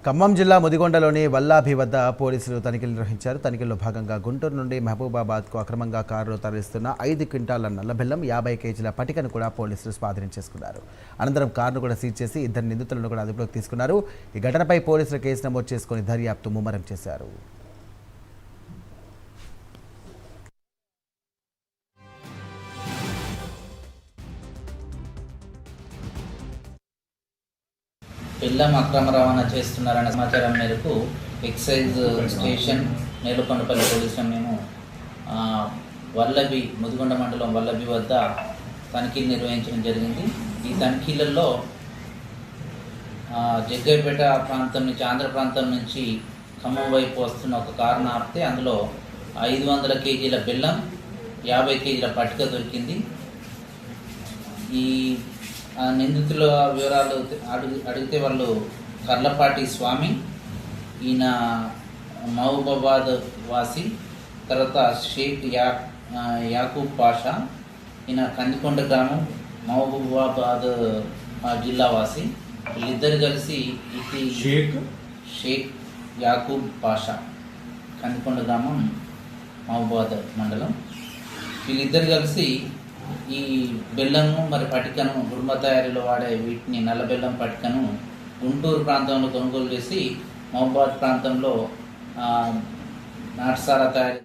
ఖమ్మం జిల్లా ముదిగొండలోని వల్లాభి వద్ద పోలీసులు తనిఖీలు నిర్వహించారు. తనిఖీల్లో భాగంగా గుంటూరు నుండి మహబూబాబాద్కు అక్రమంగా కారులో తరలిస్తున్న 5 క్వింటాల నల్లబెల్లం 50 కేజీల పటికను కూడా పోలీసులు స్వాధీనం చేసుకున్నారు. అనంతరం కారును కూడా సీజ్ చేసి 2 నిందితులను కూడా అదుపులోకి తీసుకున్నారు. ఈ ఘటనపై పోలీసులు కేసు నమోదు చేసుకుని దర్యాప్తు ముమ్మరం చేశారు. బెల్లం అక్రమ రవాణా చేస్తున్నారనే సమాచారం మేరకు ఎక్సైజ్ స్టేషన్ నేలకొండపల్లి పోలీసులు మేము ముదిగొండ మండలం వల్లభి వద్ద తనిఖీలు నిర్వహించడం జరిగింది. ఈ తనిఖీలలో జగ్గైపేట ప్రాంతం నుంచి ఆంధ్ర ప్రాంతం నుంచి ఖమ్మం వైపు వస్తున్న ఒక కారును ఆపితే అందులో 500 కేజీల బెల్లం 50 కేజీల పటిక దొరికింది. ఈ నిందితుల వివరాలు అడిగితే వాళ్ళు కర్లపాటి స్వామి, ఈయన మహబూబాబాద్ వాసి, తర్వాత షేక్ యాకూబ్ పాషా, ఈయన కందికొండ గ్రామం మహబూబాబాద్ జిల్లా వాసి. వీళ్ళిద్దరు కలిసి షేక్ యాకూబ్ పాషా, కందికొండ గ్రామం మహబూబాబాద్ మండలం. వీళ్ళిద్దరు కలిసి ఈ బెల్లము మరి పటికను గుడుంబ తయారీలో వాడే వీటిని నల్ల బెల్లం పటికను గుంటూరు ప్రాంతంలో కొనుగోలు చేసి మహబూబాబాద్ ప్రాంతంలో నాటుసారా తయారీ